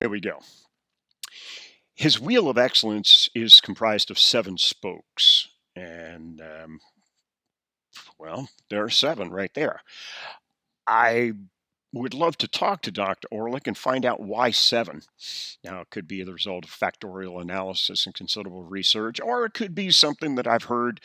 There we go. His wheel of excellence is comprised of seven spokes. And, well, there are seven right there. I would love to talk to Dr. Orlick and find out why seven. Now, it could be the result of factorial analysis and considerable research, or it could be something that I've heard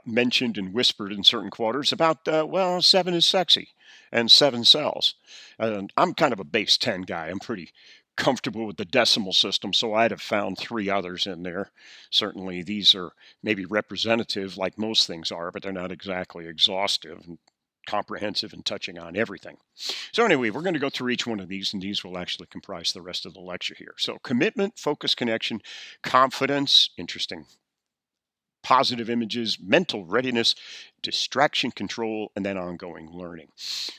mentioned and whispered in certain quarters about, well, seven is sexy and seven cells. And I'm kind of a base 10 guy. I'm pretty comfortable with the decimal system, so I'd have found three others in there. Certainly, these are maybe representative, like most things are, but they're not exactly exhaustive and comprehensive and touching on everything. So, anyway, we're going to go through each one of these, and these will actually comprise the rest of the lecture here. So, commitment, focus, connection, confidence, interesting, positive images, mental readiness, distraction control, and then ongoing learning.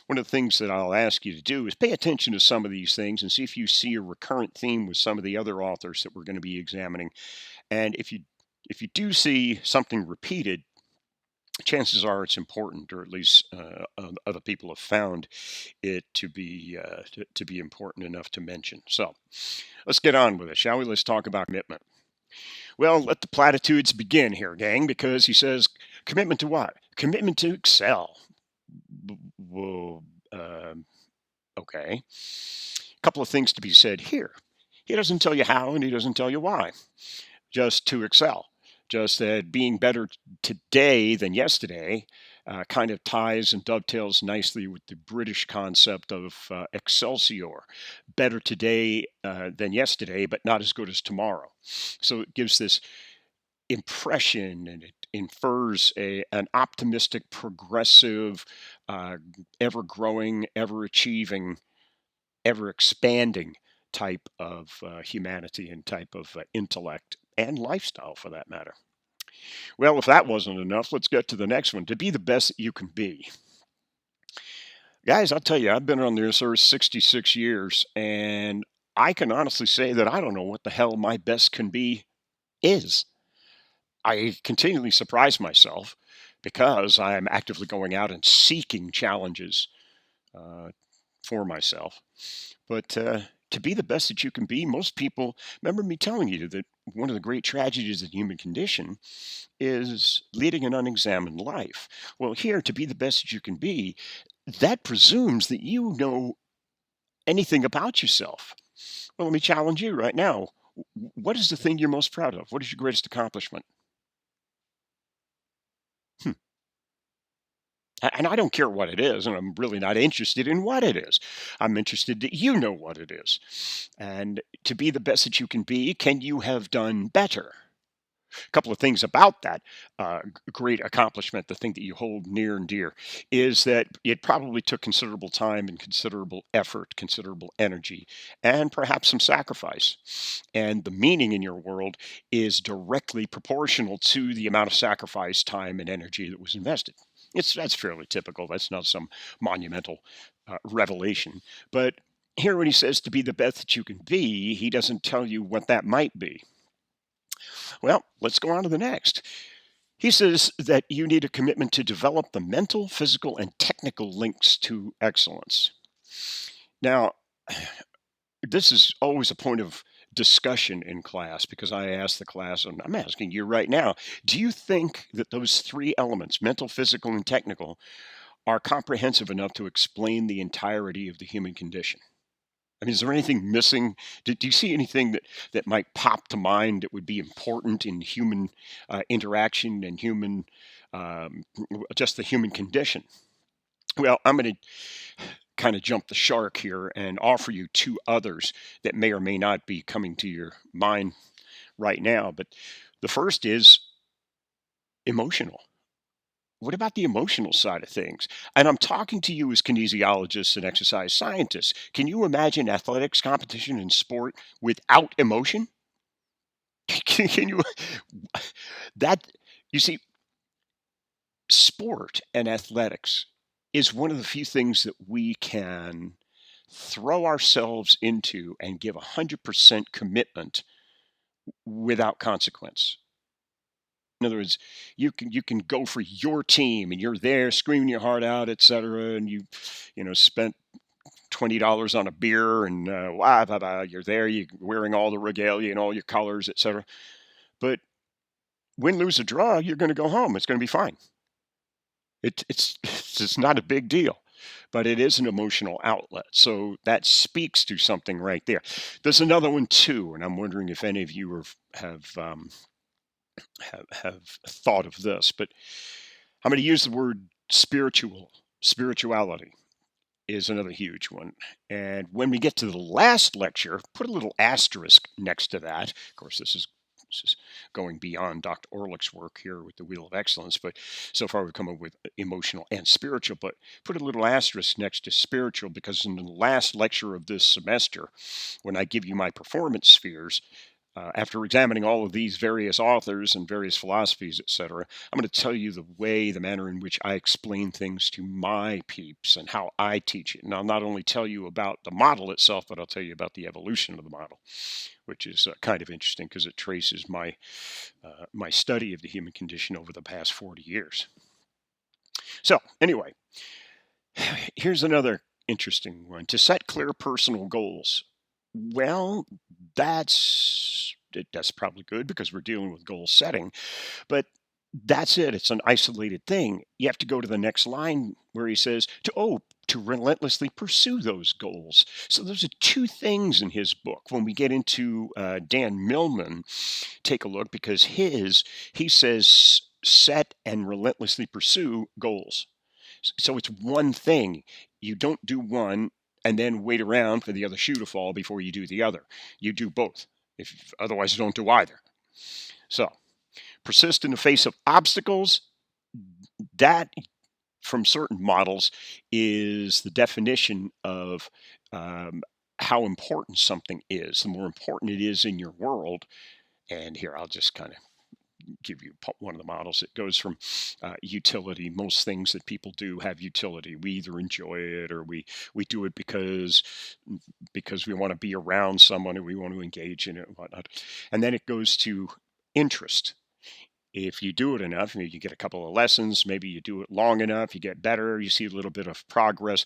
One of the things that I'll ask you to do is pay attention to some of these things and see if you see a recurrent theme with some of the other authors that we're going to be examining. And if you do see something repeated, chances are it's important, or at least other people have found it to be important enough to mention. So let's get on with it, shall we? Let's talk about commitment. Well, let the platitudes begin here, gang, because he says commitment to what? Commitment to excel. Whoa, okay. A couple of things to be said here. He doesn't tell you how and he doesn't tell you why. Just to excel. Just that being better today than yesterday kind of ties and dovetails nicely with the British concept of excelsior. Better today than yesterday, but not as good as tomorrow. So it gives this impression and it infers an optimistic, progressive, ever growing, ever achieving, ever expanding type of humanity and type of intellect and lifestyle for that matter. Well, if that wasn't enough, let's get to the next one. To be the best that you can be. Guys, I'll tell you, I've been on this earth 66 years, and I can honestly say that I don't know what the hell my best can be is. I continually surprise myself because I am actively going out and seeking challenges uh, for myself. But to be the best that you can be, most people remember me telling you that one of the great tragedies of the human condition is leading an unexamined life. Well, here, to be the best that you can be, that presumes that you know anything about yourself. Well, let me challenge you right now. What is the thing you're most proud of? What is your greatest accomplishment? Hmm. And I don't care what it is, and I'm really not interested in what it is. I'm interested that you know what it is. And to be the best that you can you have done better? A couple of things about that great accomplishment, the thing that you hold near and dear, is that it probably took considerable time and considerable effort, considerable energy, and perhaps some sacrifice. And the meaning in your world is directly proportional to the amount of sacrifice, time, and energy that was invested. That's fairly typical. That's not some monumental revelation. But here, when he says to be the best that you can be, he doesn't tell you what that might be. Well, let's go on to the next. He says that you need a commitment to develop the mental, physical, and technical links to excellence. Now, this is always a point of discussion in class because I ask the class, and I'm asking you right now, do you think that those three elements, mental, physical, and technical, are comprehensive enough to explain the entirety of the human condition? I mean, is there anything missing? Do you see anything that might pop to mind that would be important in human interaction and human, just the human condition? Well, I'm going to kind of jump the shark here and offer you two others that may or may not be coming to your mind right now. But the first is emotional. What about the emotional side of things? And I'm talking to you as kinesiologists and exercise scientists. Can you imagine athletics competition and sport without emotion? Can you that you see sport and athletics is one of the few things that we can throw ourselves into and give 100% commitment without consequence. In other words, you can go for your team and you're there screaming your heart out, etc. And you spent $20 on a beer, and blah, blah, blah, you're there, you're wearing all the regalia and all your colors, etc. But win, lose, or draw, you're going to go home. It's going to be fine. It's just not a big deal, but it is an emotional outlet. So that speaks to something right there. There's another one too, and I'm wondering if any of you have thought of this, but I'm going to use the word spirituality is another huge one. And when we get to the last lecture, put a little asterisk next to that. Of course, this is going beyond Dr. Orlick's work here with the Wheel of Excellence, but so far we've come up with emotional and spiritual. But put a little asterisk next to spiritual, because in the last lecture of this semester, when I give you my performance spheres, after examining all of these various authors and various philosophies, etc., I'm going to tell you the manner in which I explain things to my peeps and how I teach it. And I'll not only tell you about the model itself, but I'll tell you about the evolution of the model, which is kind of interesting because it traces my study of the human condition over the past 40 years. So anyway, here's another interesting one. To set clear personal goals. Well, that's probably good because we're dealing with goal setting, but that's it. It's an isolated thing. You have to go to the next line where he says to relentlessly pursue those goals. So those are two things in his book. When we get into Dan Millman, take a look, because he says set and relentlessly pursue goals. So it's one thing. You don't do one and then wait around for the other shoe to fall before you do the other. You do both. If otherwise, you don't do either. So persist in the face of obstacles. That, from certain models, is the definition of how important something is. The more important it is in your world, and here I'll just kind of give you one of the models. It goes from utility. Most things that people do have utility. We either enjoy it or we do it because we want to be around someone and we want to engage in it and whatnot. And then it goes to interest. If you do it enough, you get a couple of lessons, maybe you do it long enough, you get better, you see a little bit of progress.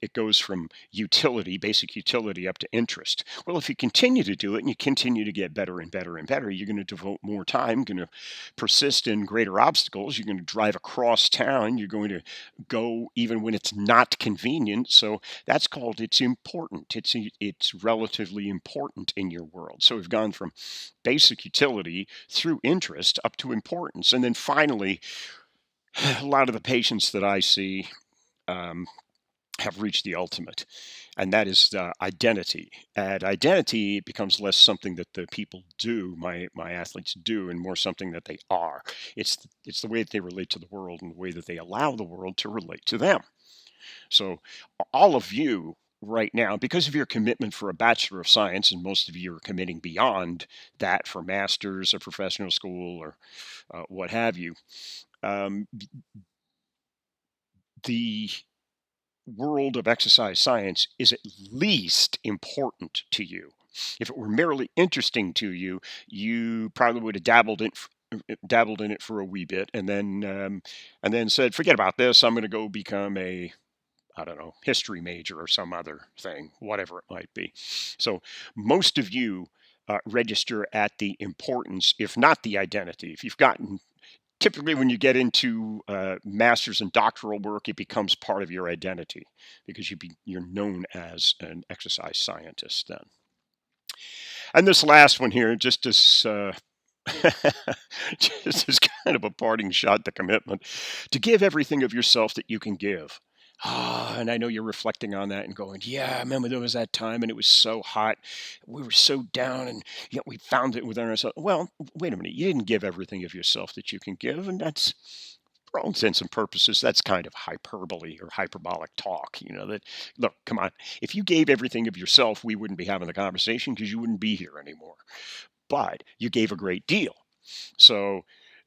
It goes from utility, basic utility, up to interest. Well, if you continue to do it and you continue to get better and better and better, you're going to devote more time, going to persist in greater obstacles. You're going to drive across town. You're going to go even when it's not convenient. So that's called, it's important. It's relatively important in your world. So we've gone from basic utility through interest up to importance. And then finally, a lot of the patients that I see have reached the ultimate, and that is identity. And identity becomes less something that the people do, my athletes do, and more something that they are. It's the way that they relate to the world and the way that they allow the world to relate to them. So all of you right now, because of your commitment for a Bachelor of Science, and most of you are committing beyond that for masters or professional school or what have you, the world of exercise science is at least important to you. If it were merely interesting to you, you probably would have dabbled in it for a wee bit, and then said, "Forget about this. I'm going to go become a, I don't know, history major or some other thing, whatever it might be." So most of you register at the importance, if not the identity. If you've gotten, typically when you get into master's and doctoral work, it becomes part of your identity because you're known as an exercise scientist then. And this last one here, just as just as kind of a parting shot to commitment, to give everything of yourself that you can give. And I know you're reflecting on that and going, yeah, I remember there was that time and it was so hot. We were so down and yet we found it within ourselves. Well, wait a minute. You didn't give everything of yourself that you can give. And that's, for all intents and purposes, that's kind of hyperbole or hyperbolic talk. That, look, come on. If you gave everything of yourself, we wouldn't be having the conversation because you wouldn't be here anymore. But you gave a great deal. So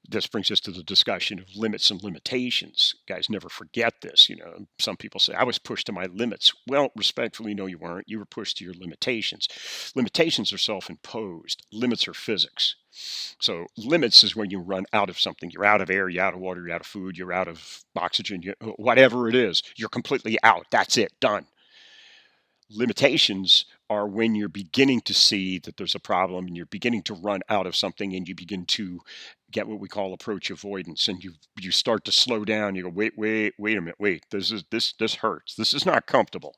this brings us to the discussion of limits and limitations. Guys, never forget this. Some people say, I was pushed to my limits. Well, respectfully, no, you weren't. You were pushed to your limitations. Limitations are self-imposed. Limits are physics. So limits is when you run out of something. You're out of air, you're out of water, you're out of food, you're out of oxygen, whatever it is. You're completely out. That's it. Done. Limitations are when you're beginning to see that there's a problem and you're beginning to run out of something and you begin to get what we call approach avoidance, and you start to slow down. You go, wait a minute, wait, this hurts, this is not comfortable.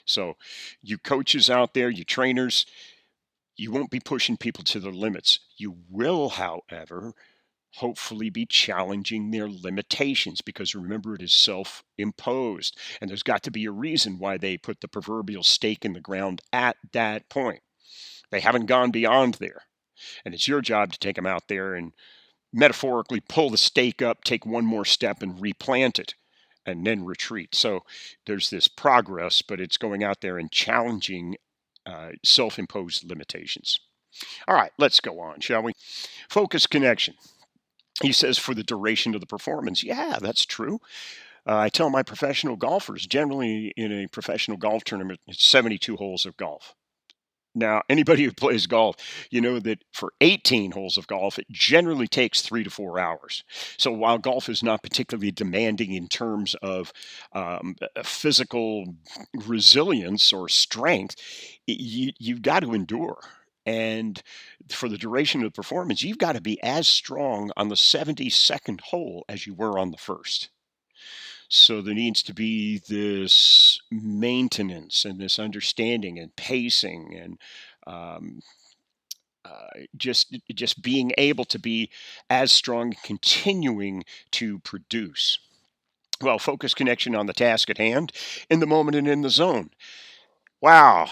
So you coaches out there, you trainers, you won't be pushing people to their limits. You will, however, hopefully be challenging their limitations, because remember, it is self imposed. And there's got to be a reason why they put the proverbial stake in the ground at that point. They haven't gone beyond there. And it's your job to take them out there and metaphorically pull the stake up, take one more step and replant it, and then retreat. So there's this progress, but it's going out there and challenging self imposed limitations. All right, let's go on, shall we? Focus connection. He says for the duration of the performance. Yeah, that's true. I tell my professional golfers, generally in a professional golf tournament, it's 72 holes of golf. Now, anybody who plays golf, you know that for 18 holes of golf, it generally takes 3 to 4 hours. So while golf is not particularly demanding in terms of physical resilience or strength, you've got to endure. And for the duration of the performance, you've got to be as strong on the 72nd hole as you were on the first. So there needs to be this maintenance and this understanding and pacing and um, just being able to be as strong, continuing to produce. Well, focus connection on the task at hand, in the moment and in the zone. Wow,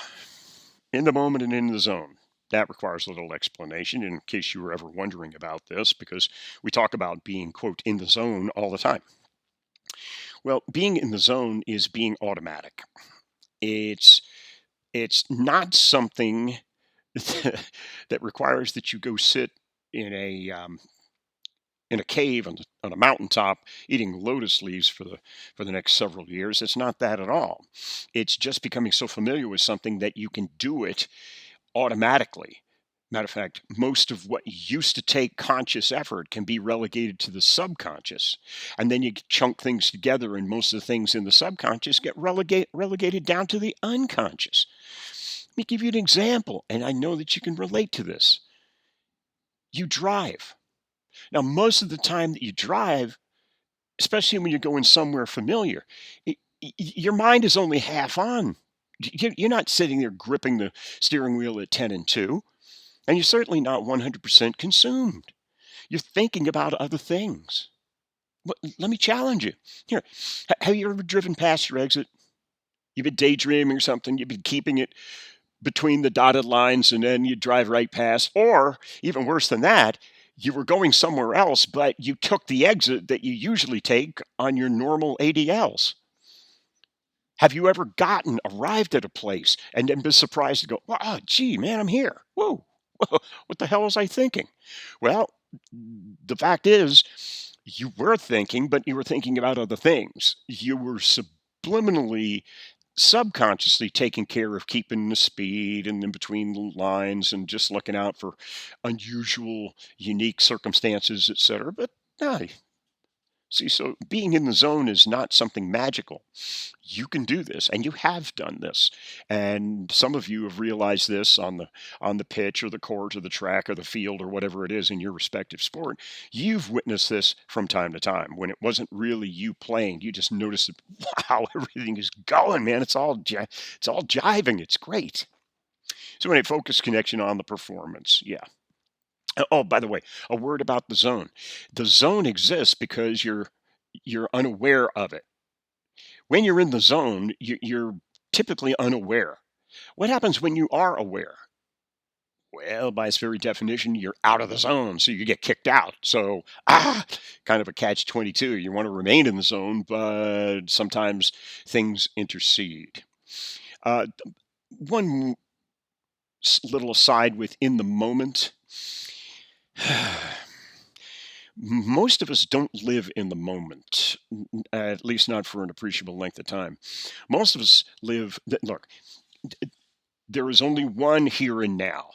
in the moment and in the zone. That requires a little explanation in case you were ever wondering about this, because we talk about being, quote, in the zone all the time. Well, being in the zone is being automatic. It's it's not something that requires that you go sit in a cave on a mountaintop eating lotus leaves for the next several years. It's not that at all. It's just becoming so familiar with something that you can do it automatically. Matter of fact, most of what used to take conscious effort can be relegated to the subconscious. And then you chunk things together, and most of the things in the subconscious get relegated down to the unconscious. Let me give you an example, and I know that you can relate to this. You drive. Now, most of the time that you drive, especially when you're going somewhere familiar, your mind is only half on. You're not sitting there gripping the steering wheel at 10 and 2. And you're certainly not 100% consumed. You're thinking about other things. Let me challenge you. Here, have you ever driven past your exit? You've been daydreaming or something. You've been keeping it between the dotted lines, and then you drive right past. Or even worse than that, you were going somewhere else, but you took the exit that you usually take on your normal ADLs. Have you ever arrived at a place and then been surprised to go, oh, gee, man, I'm here. Whoa, what the hell was I thinking? Well, the fact is, you were thinking, but you were thinking about other things. You were subliminally, subconsciously taking care of keeping the speed and in between the lines and just looking out for unusual, unique circumstances, etc. But no, see, so being in the zone is not something magical. You can do this, and you have done this. And some of you have realized this on the pitch or the court or the track or the field or whatever it is in your respective sport. You've witnessed this from time to time when it wasn't really you playing. You just noticed, wow, everything is going, man. It's all jiving. It's great. So, when a focus connection on the performance, yeah. Oh, by the way, a word about the zone. The zone exists because you're unaware of it. When you're in the zone, you're typically unaware. What happens when you are aware? Well, by its very definition, you're out of the zone, so you get kicked out. So, kind of a catch-22. You want to remain in the zone, but sometimes things intercede. Uh, one little aside with in the moment. Most of us don't live in the moment, at least not for an appreciable length of time. Most of us look, there is only one here and now,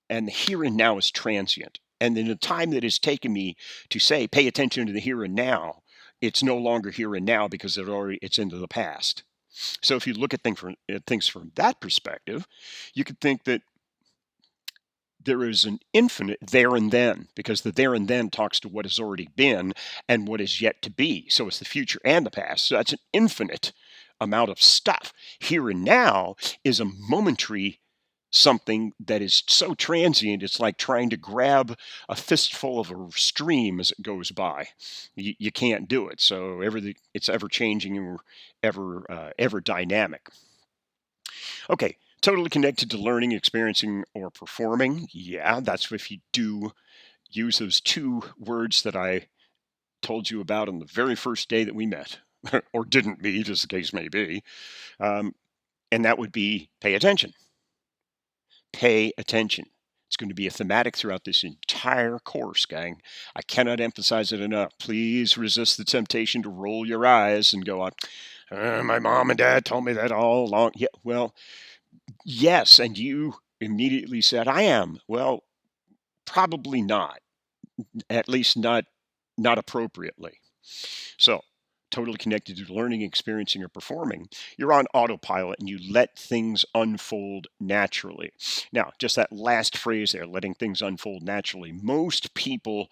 and the here and now is transient. And in the time that it's taken me to say, pay attention to the here and now, it's no longer here and now because it's into the past. So if you look at things from that perspective, you could think that there is an infinite there and then, because the there and then talks to what has already been and what is yet to be. So it's the future and the past. So that's an infinite amount of stuff. Here and now is a momentary something that is so transient, it's like trying to grab a fistful of a stream as it goes by. You can't do it. So everything, it's ever changing and ever dynamic. Okay, totally connected to learning, experiencing, or performing. Yeah, that's if you do use those two words that I told you about on the very first day that we met, or didn't meet, as the case may be. Um, and that would be pay attention. Pay attention. It's going to be a thematic throughout this entire course, gang. I cannot emphasize it enough. Please resist the temptation to roll your eyes and go on. My mom and dad told me that all along. Yeah, well, yes, and you immediately said, "I am." Well, probably not, at least not appropriately. So, totally connected to learning, experiencing, or performing, you're on autopilot and you let things unfold naturally. Now, just that last phrase there, letting things unfold naturally. Most people,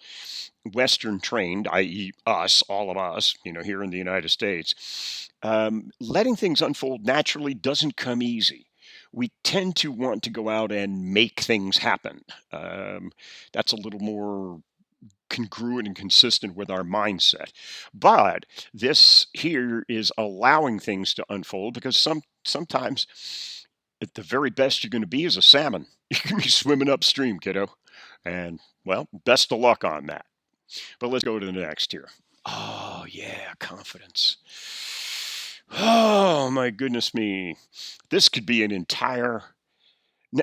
Western trained, i.e., us, all of us, here in the United States, letting things unfold naturally doesn't come easy. We tend to want to go out and make things happen. That's a little more congruent and consistent with our mindset. But this here is allowing things to unfold, because sometimes at the very best you're going to be is a salmon. You can be swimming upstream, kiddo. And well, best of luck on that. But let's go to the next here. Oh, yeah, confidence. Oh, my goodness me. This could be an entire,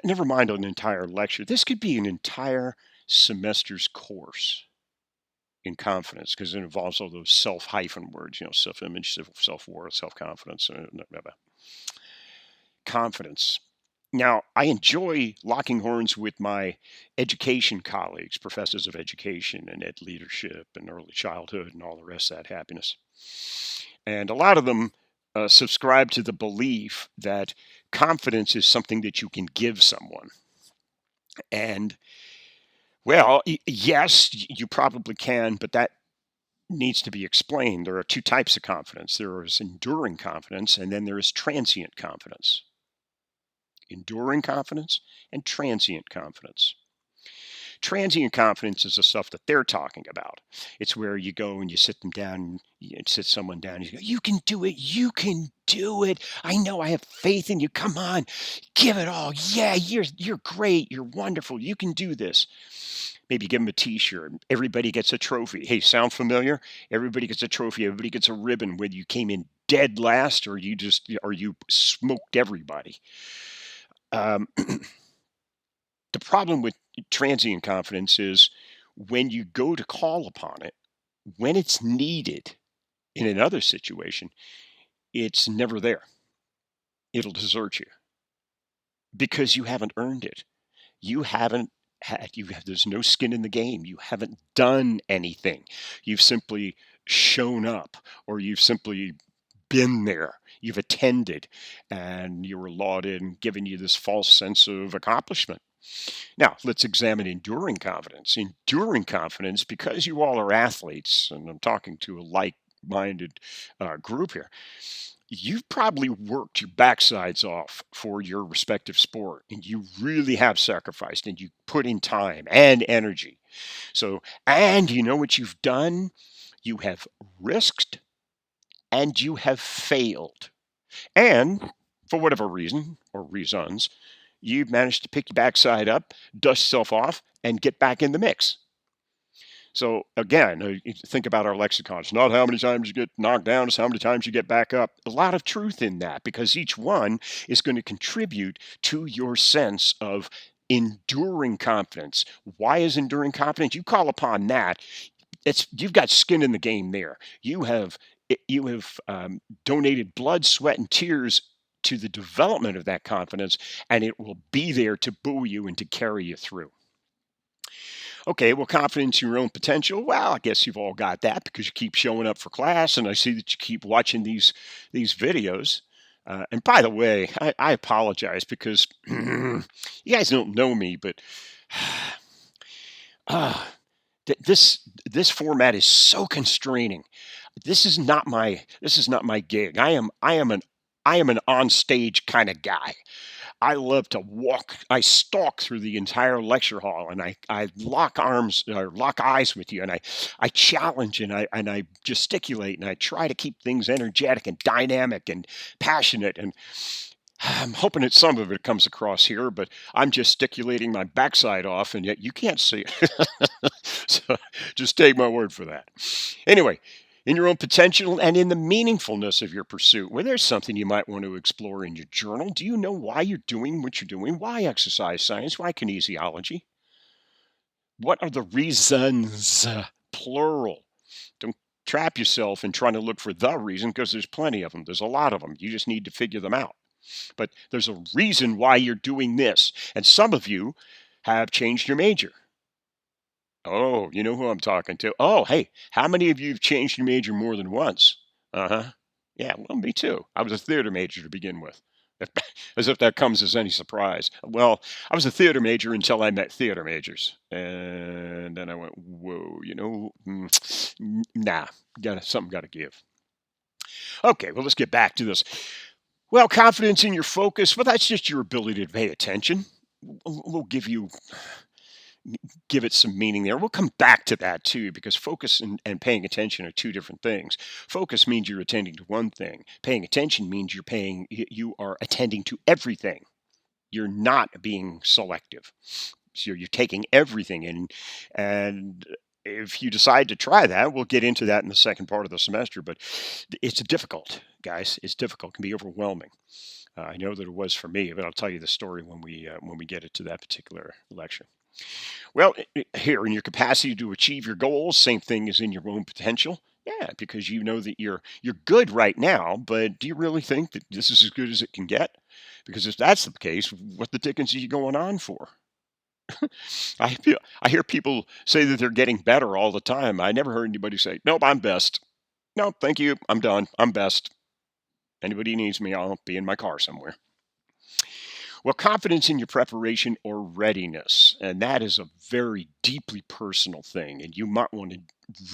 never mind an entire lecture. This could be an entire semester's course in confidence, because it involves all those self hyphen words, self-image, self-worth, self-confidence, confidence. Now, I enjoy locking horns with my education colleagues, professors of education and ed leadership and early childhood and all the rest of that happiness. And a lot of them subscribe to the belief that confidence is something that you can give someone. And well, yes, you probably can, but that needs to be explained. There are two types of confidence. There is enduring confidence, and then there is transient confidence. Enduring confidence and transient confidence. Transient confidence is the stuff that they're talking about. It's where you go and you sit them down, you sit someone down, and you go, "You can do it. You can do it. I know. I have faith in you. Come on, give it all. Yeah, you're great. You're wonderful. You can do this." Maybe give them a T-shirt. Everybody gets a trophy. Hey, sound familiar? Everybody gets a trophy. Everybody gets a ribbon, whether you came in dead last or you smoked everybody. Um, the problem with transient confidence is when you go to call upon it, when it's needed in another situation, it's never there. It'll desert you because you haven't earned it. You haven't there's no skin in the game. You haven't done anything. You've simply shown up, or you've simply been there. You've attended, and you were lauded and given you this false sense of accomplishment. Now, let's examine enduring confidence. Enduring confidence, because you all are athletes, and I'm talking to a like-minded group here, you've probably worked your backsides off for your respective sport, and you really have sacrificed, and you put in time and energy. So, and you know what you've done? You have risked and you have failed. And for whatever reason or reasons, you've managed to pick your backside up, dust yourself off, and get back in the mix. So again, think about our lexicon. It's not how many times you get knocked down, it's how many times you get back up. A lot of truth in that, because each one is going to contribute to your sense of enduring confidence. Why is enduring confidence? You call upon that. You've got skin in the game there. You have donated blood, sweat, and tears to the development of that confidence, and it will be there to buoy you and to carry you through. Okay, well, confidence in your own potential. Well, I guess you've all got that because you keep showing up for class, and I see that you keep watching these videos. And by the way, I apologize because you guys don't know me, but uh, this format is so constraining. This is not my gig. I am an on stage kind of guy. I love to walk. I stalk through the entire lecture hall, and I lock arms or lock eyes with you, and I challenge and I gesticulate, and I try to keep things energetic and dynamic and passionate. And I'm hoping that some of it comes across here, but I'm gesticulating my backside off, and yet you can't see it. So just take my word for that. Anyway, in your own potential and in the meaningfulness of your pursuit, well, there's something you might want to explore in your journal. Do you know why you're doing what you're doing? Why exercise science? Why kinesiology? What are the reasons? Plural. Don't trap yourself in trying to look for the reason because there's plenty of them. There's a lot of them. You just need to figure them out. But there's a reason why you're doing this. And some of you have changed your major. Oh, you know who I'm talking to. Oh, hey, how many of you have changed your major more than once? Uh-huh. Yeah, well, me too. I was a theater major to begin with. As if that comes as any surprise. Well, I was a theater major until I met theater majors. And then I went, whoa, nah, something got to give. Okay, well, let's get back to this. Well, confidence in your focus, well, that's just your ability to pay attention. We'll give it some meaning there. We'll come back to that too, because focus and paying attention are two different things. Focus means you're attending to one thing. Paying attention means you are attending to everything. You're not being selective. So you're taking everything in. And if you decide to try that, we'll get into that in the second part of the semester, but it's difficult, guys. It's difficult. It can be overwhelming. I know that it was for me, but I'll tell you the story when we get into that particular lecture. Well, here in your capacity to achieve your goals, same thing as in your own potential. Yeah, because you know that you're good right now, but do you really think that this is as good as it can get? Because if that's the case, what the dickens are you going on for? I hear people say that they're getting better all the time. I never heard anybody say, "Nope, I'm best." No, thank you. I'm done. I'm best. Anybody needs me, I'll be in my car somewhere. Well, confidence in your preparation or readiness, and that is a very deeply personal thing, and you might want to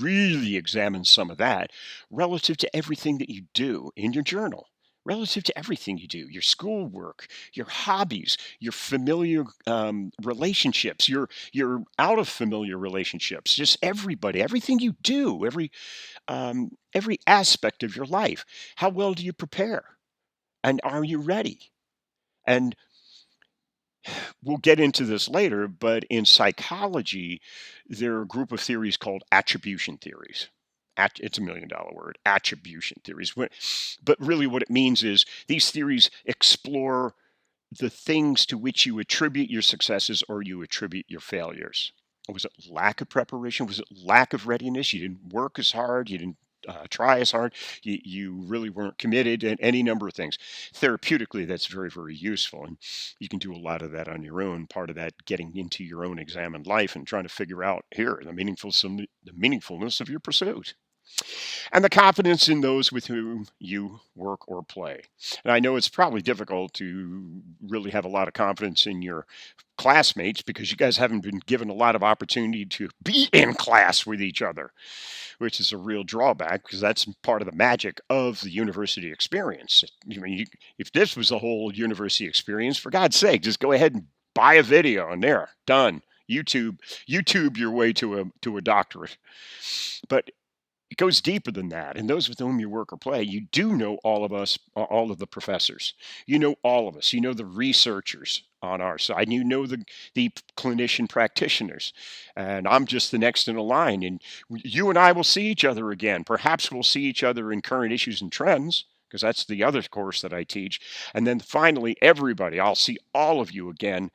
really examine some of that relative to everything that you do in your journal. Relative to everything you do, your schoolwork, your hobbies, your familiar relationships, your out of familiar relationships, just everybody, everything you do, every aspect of your life. How well do you prepare, and are you ready? And we'll get into this later, but in psychology, there are a group of theories called attribution theories. It's $1 million word, attribution theories. But really, what it means is these theories explore the things to which you attribute your successes or you attribute your failures. Was it lack of preparation? Was it lack of readiness? You didn't work as hard. You didn't try as hard. You really weren't committed, and any number of things. Therapeutically, that's very, very useful. And you can do a lot of that on your own. Part of that, getting into your own examined life and trying to figure out here the meaningfulness of your pursuit and the confidence in those with whom you work or play. And I know it's probably difficult to really have a lot of confidence in your classmates because you guys haven't been given a lot of opportunity to be in class with each other, which is a real drawback because that's part of the magic of the university experience. I mean, if this was the whole university experience, for God's sake, just go ahead and buy a video and there, done. YouTube your way to a doctorate. But it goes deeper than that. And those with whom you work or play, you do know all of us, all of the professors. You know all of us. You know the researchers on our side. You know the clinician practitioners. And I'm just the next in the line. And you and I will see each other again. Perhaps we'll see each other in current issues and trends, because that's the other course that I teach. And then finally, everybody, I'll see all of you again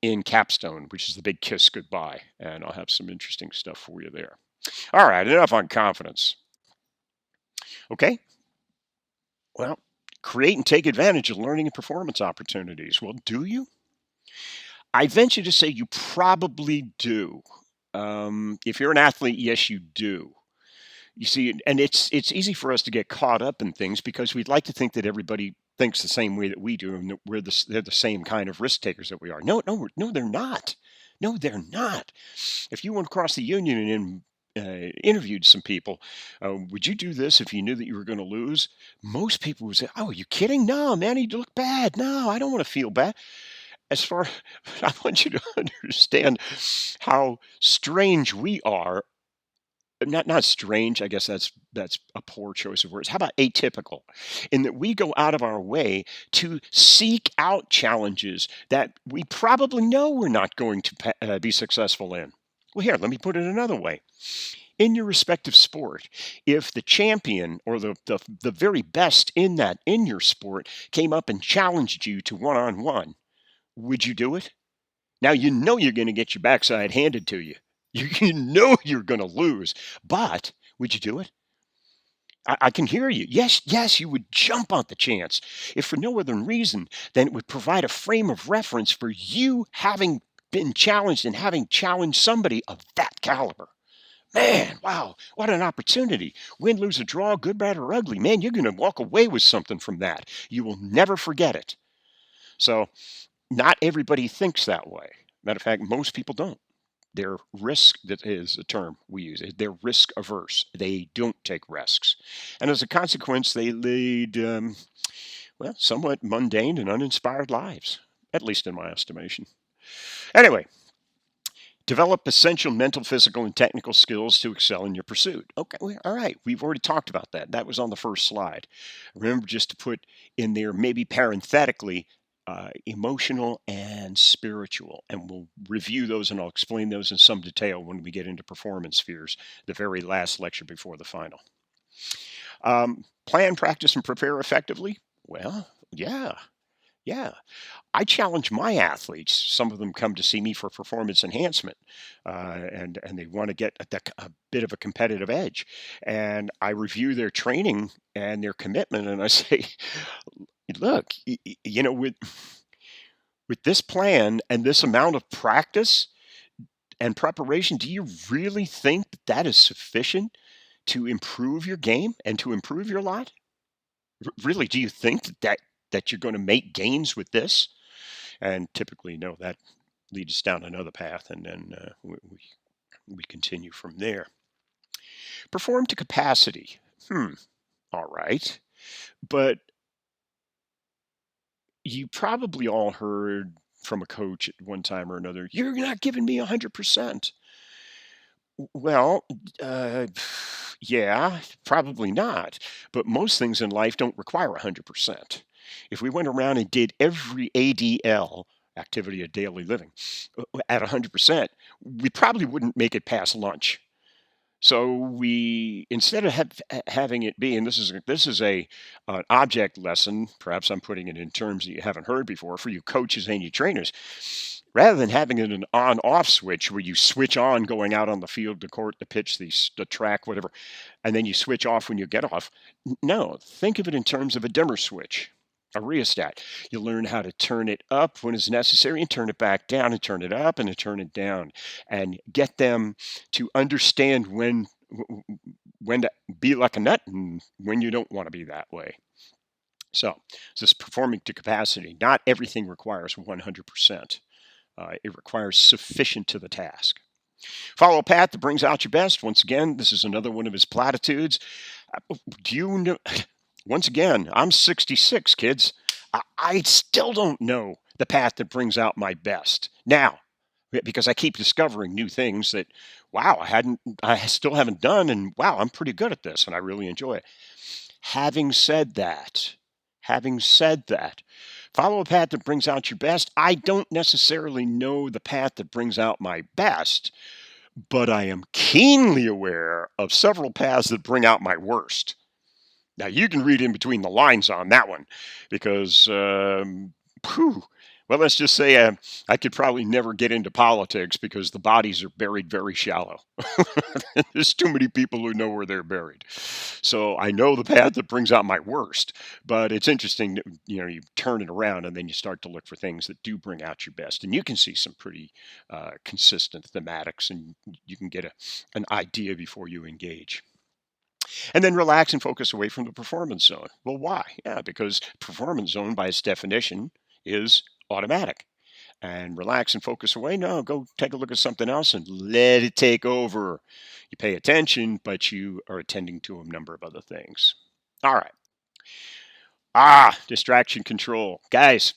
in Capstone, which is the big kiss goodbye. And I'll have some interesting stuff for you there. All right, enough on confidence. Okay, well, create and take advantage of learning and performance opportunities. Well, do you? I venture to say you probably do. If you're an athlete, yes, you do. You see, and it's easy for us to get caught up in things because we'd like to think that everybody thinks the same way that we do, and that they're the same kind of risk takers that we are. No, no, no, they're not. No, they're not. If you went across the union and interviewed some people, would you do this if you knew that you were going to lose? Most people would say, "Oh, are you kidding? No, man, you look bad. No, I don't want to feel bad." As far, I want you to understand how strange we are. Not strange, I guess that's a poor choice of words. How about atypical? In that we go out of our way to seek out challenges that we probably know we're not going to be successful in. Well, here, let me put it another way. In your respective sport, if the champion or the very best in your sport came up and challenged you to one-on-one, would you do it? Now you know you're gonna get your backside handed to you. You know you're gonna lose, but would you do it? I can hear you. Yes, yes, you would jump on the chance, if for no other reason than it would provide a frame of reference for you having been challenged and having challenged somebody of that caliber. Man, wow, what an opportunity. Win, lose, or draw, good, bad, or ugly. Man, you're gonna walk away with something from that. You will never forget it. So not everybody thinks that way. Matter of fact, most people don't. They're risk, that is a term we use. They're risk averse. They don't take risks. And as a consequence, they lead, well, somewhat mundane and uninspired lives, at least in my estimation. Anyway, develop essential mental, physical, and technical skills to excel in your pursuit. Okay, well, all right. We've already talked about that. That was on the first slide. Remember just to put in there, maybe parenthetically, emotional and spiritual. And we'll review those and I'll explain those in some detail when we get into performance spheres, the very last lecture before the final. Plan, practice, and prepare effectively. Well, yeah, yeah. I challenge my athletes. Some of them come to see me for performance enhancement, and they want to get a bit of a competitive edge. And I review their training and their commitment, and I say, "Look, with this plan and this amount of practice and preparation, do you really think that that is sufficient to improve your game and to improve your lot? Really, do you think that you're going to make gains with this?" And typically, no, that leads us down another path, and then we continue from there. Perform to capacity. All right. But you probably all heard from a coach at one time or another, "You're not giving me 100%." Well, yeah, probably not. But most things in life don't require 100%. If we went around and did every ADL, activity of daily living, at 100%, we probably wouldn't make it past lunch. So we, instead of having it be, and this is a an object lesson. Perhaps I'm putting it in terms that you haven't heard before for you coaches and you trainers. Rather than having it an on-off switch where you switch on going out on the field, the court, the pitch, the track, whatever, and then you switch off when you get off. No, think of it in terms of a dimmer switch, a rheostat. You learn how to turn it up when it's necessary and turn it back down and turn it up and turn it down, and get them to understand when to be like a nut and when you don't want to be that way. So, this performing to capacity. Not everything requires 100%. It requires sufficient to the task. Follow a path that brings out your best. Once again, this is another one of his platitudes. Do you know? Once again, I'm 66, kids. I still don't know the path that brings out my best now, because I keep discovering new things that, wow, I still haven't done, and wow, I'm pretty good at this, and I really enjoy it. Having said that, having said that, follow a path that brings out your best. I don't necessarily know the path that brings out my best, but I am keenly aware of several paths that bring out my worst. Now, you can read in between the lines on that one because, whew, well, let's just say I could probably never get into politics because the bodies are buried very shallow. There's too many people who know where they're buried. So I know the path that brings out my worst, but it's interesting that, you turn it around and then you start to look for things that do bring out your best. And you can see some pretty consistent thematics, and you can get an idea before you engage. And then relax and focus away from the performance zone. Well, why? Yeah, because performance zone, by its definition, is automatic. And relax and focus away. No, go take a look at something else and let it take over. You pay attention, but you are attending to a number of other things. All right. Distraction control. Guys,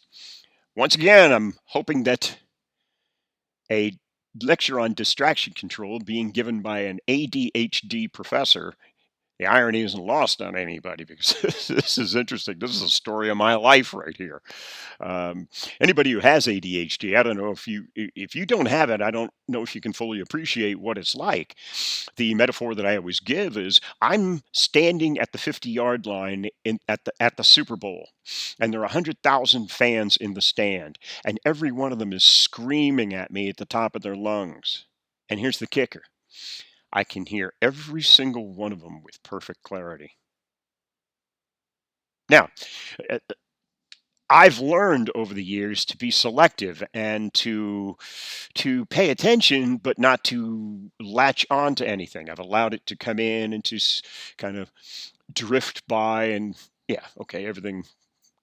once again, I'm hoping that a lecture on distraction control being given by an ADHD professor, the irony isn't lost on anybody because this is interesting. This is a story of my life right here. Um, Anybody who has ADHD, I don't know if you don't have it, I don't know if you can fully appreciate what it's like. The metaphor that I always give is I'm standing at the 50-yard line at the Super Bowl, and there are 100,000 fans in the stand, and every one of them is screaming at me at the top of their lungs. And here's the kicker: I can hear every single one of them with perfect clarity. Now, uh, I've learned over the years to be selective and to pay attention, but not to latch on to anything. I've allowed it to come in and to kind of drift by, and yeah, okay, everything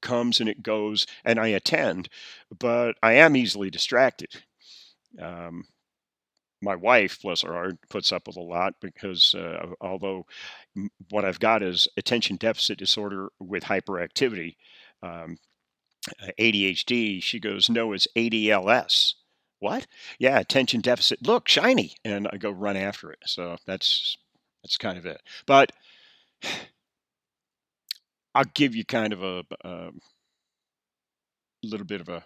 comes and it goes, and I attend, but I am easily distracted. Um, my wife, bless her heart, puts up with a lot because although what I've got is attention deficit disorder with hyperactivity. Um, ADHD, she goes, no, it's ADLS. What? Yeah, attention deficit. Look, shiny, and I go run after it. So that's kind of it. But I'll give you kind of a little bit of a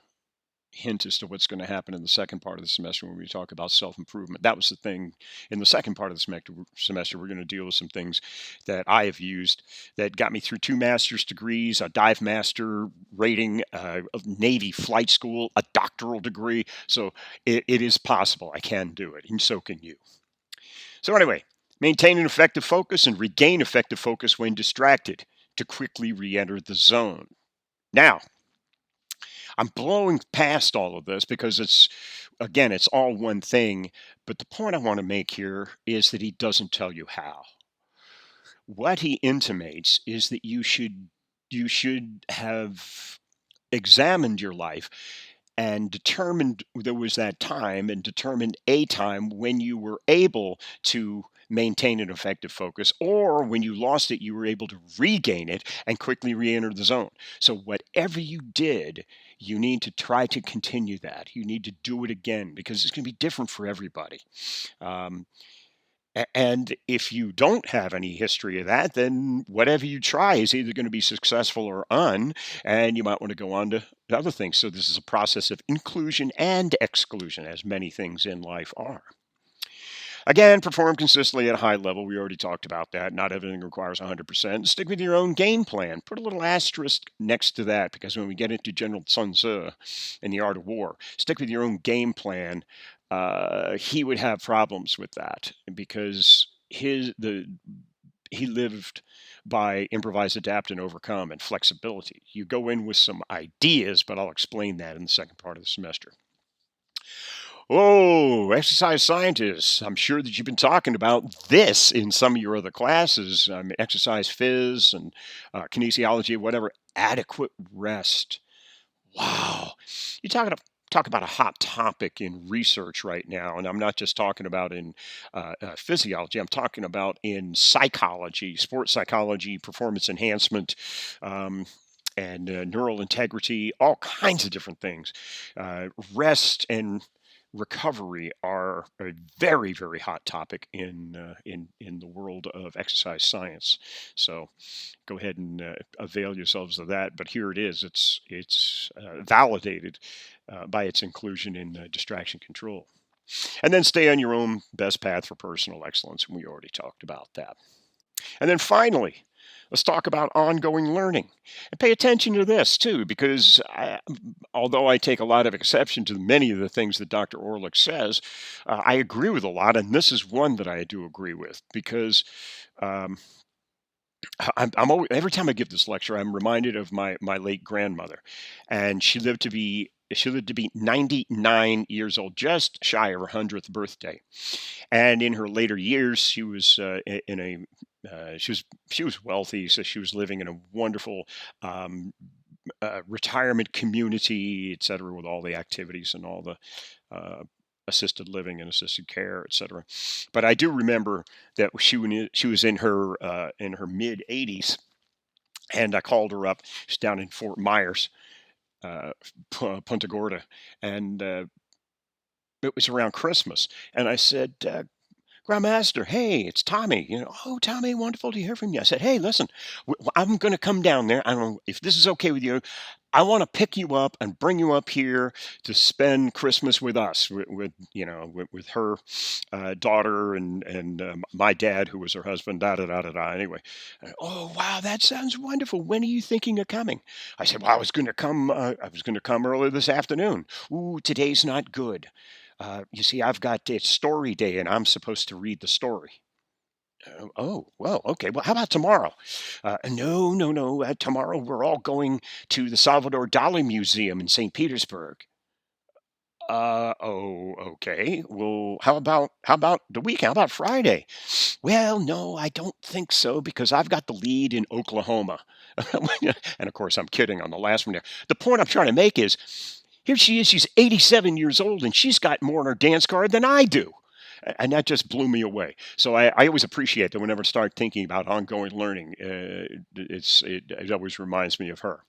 hint as to what's going to happen in the second part of the semester when we talk about self improvement. That was the thing in the second part of the semester. We're going to deal with some things that I have used that got me through 2 master's degrees, a dive master rating, a Navy flight school, a doctoral degree. So it is possible. I can do it, and so can you. So, anyway, maintain an effective focus and regain effective focus when distracted to quickly re enter the zone. Now, I'm blowing past all of this because again, it's all one thing. But the point I want to make here is that he doesn't tell you how. What he intimates is that you should have examined your life and determined there was that time and determined a time when you were able to maintain an effective focus, or when you lost it you were able to regain it and quickly re-enter the zone. So whatever you did, you need to try to continue that. You need to do it again because it's going to be different for everybody. um, and if you don't have any history of that, then whatever you try is either going to be successful or and you might want to go on to other things. So this is a process of inclusion and exclusion, as many things in life are. Again, perform consistently at a high level. We already talked about that. Not everything requires 100%. Stick with your own game plan. Put a little asterisk next to that because when we get into General Sun Tzu and the art of war, stick with your own game plan. He would have problems with that because he lived by improvise, adapt, and overcome, and flexibility. You go in with some ideas, but I'll explain that in the second part of the semester. Oh, exercise scientists. I'm sure that you've been talking about this in some of your other classes, exercise phys and kinesiology, whatever. Adequate rest. Wow. You talk about a hot topic in research right now, and I'm not just talking about in physiology. I'm talking about in psychology, sports psychology, performance enhancement, um, and neural integrity, all kinds of different things. Rest and recovery are a very, very hot topic in the world of exercise science. So go ahead and avail yourselves of that. But here it is. It's validated by its inclusion in distraction control. And then stay on your own best path for personal excellence. And we already talked about that. And then finally, let's talk about ongoing learning. And pay attention to this too, because although I take a lot of exception to many of the things that Dr. Orlick says, I agree with a lot. And this is one that I do agree with because um, I'm always, every time I give this lecture, I'm reminded of my late grandmother, and she lived to be 99 years old, just shy of her 100th birthday. And in her later years, she was in a She was wealthy, so she was living in a wonderful um, retirement community, et cetera, with all the activities and all the uh, assisted living and assisted care, et cetera. But I do remember that she was in her mid 80s, and I called her up. She's down in Fort Myers, Punta Gorda, and it was around Christmas. And I said, Grandmaster, hey, it's Tommy. Oh, Tommy, wonderful to hear from you. I said, hey, listen, I'm going to come down there. I don't know if this is okay with you. I want to pick you up and bring you up here to spend Christmas with us, with her daughter and my dad, who was her husband. Da da da da da. Anyway, oh wow, that sounds wonderful. When are you thinking of coming? I said, well, I was going to come. I was going to come early this afternoon. Ooh, today's not good. You see, I've got it's story day, and I'm supposed to read the story. Oh, well, okay. Well, how about tomorrow? No, no, no. Tomorrow we're all going to the Salvador Dali Museum in St. Petersburg. Oh, okay. Well, how about the weekend? How about Friday? Well, no, I don't think so because I've got the lead in Oklahoma. And of course, I'm kidding on the last one there. The point I'm trying to make is here she is. She's 87 years old and she's got more on her dance card than I do. And that just blew me away. So I always appreciate that whenever I start thinking about ongoing learning, it always reminds me of her.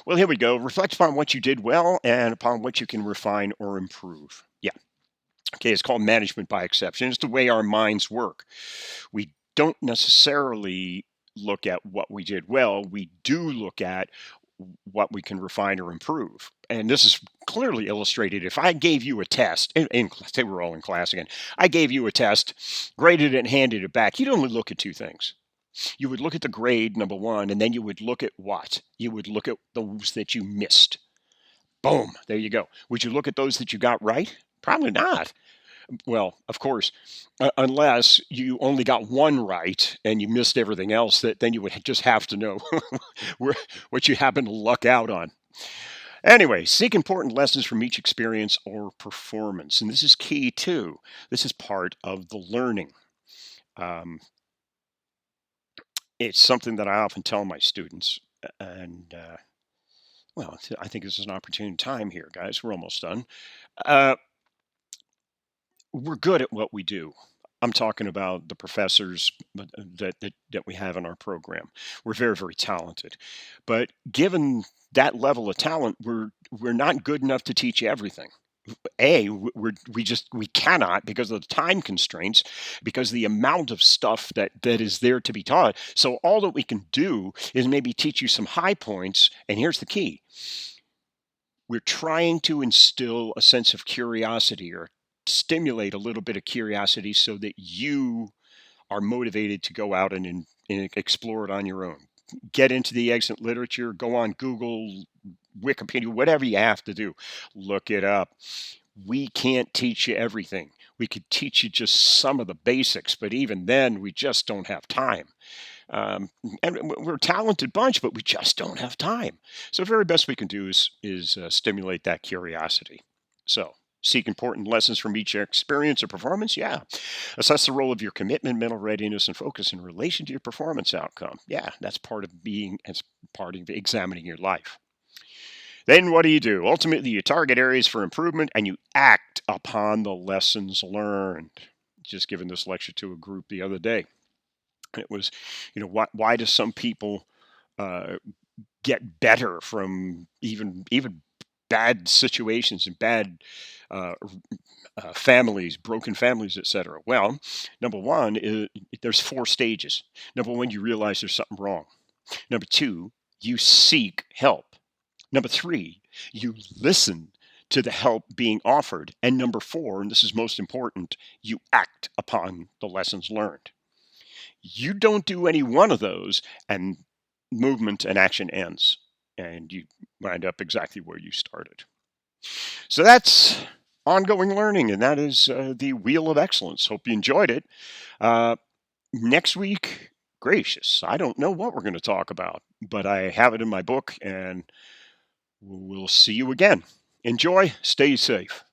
Well, here we go. Reflect upon what you did well and upon what you can refine or improve. Yeah. Okay. It's called management by exception. It's the way our minds work. We don't necessarily look at what we did well. We do look at what we can refine or improve. And this is clearly illustrated. If I gave you a test, say we're all in class again, I gave you a test, graded it, and handed it back, you'd only look at two things. You would look at the grade, number one, and then you would look at what? You would look at those that you missed. Boom, there you go. Would you look at those that you got right? Probably not. Well, of course, unless you only got one right and you missed everything else, that then you would just have to know what you happen to luck out on. Anyway, seek important lessons from each experience or performance, and this is key too. This is part of the learning. Um, it's something that I often tell my students, and well, I think this is an opportune time here, guys. We're almost done. Uh, we're good at what we do. I'm talking about the professors that we have in our program. We're very, very talented. But given that level of talent, we're not good enough to teach everything. We cannot because of the time constraints, because the amount of stuff that is there to be taught. So all that we can do is maybe teach you some high points. And here's the key: we're trying to instill a sense of curiosity or stimulate a little bit of curiosity so that you are motivated to go out and explore it on your own. Get into the extant literature, go on Google, Wikipedia, whatever you have to do. Look it up. We can't teach you everything. We could teach you just some of the basics, but even then, we just don't have time. Um, and we're a talented bunch, but we just don't have time. So the very best we can do is stimulate that curiosity. So seek important lessons from each experience or performance. Yeah. Assess the role of your commitment, mental readiness, and focus in relation to your performance outcome. Yeah, that's part of as part of examining your life. Then what do? Ultimately, you target areas for improvement and you act upon the lessons learned. Just given this lecture to a group the other day. It was, why do some people uh, get better from even bad situations and bad uh, families, broken families, etc.? Well, number one is there's four stages. Number one, you realize there's something wrong. Number two, you seek help. Number three, you listen to the help being offered. And number four, and this is most important, you act upon the lessons learned. You don't do any one of those, and movement and action ends, and you wind up exactly where you started. So that's ongoing learning, and that is the Wheel of Excellence. Hope you enjoyed it. Next week, gracious, I don't know what we're going to talk about, but I have it in my book, and we'll see you again. Enjoy, stay safe.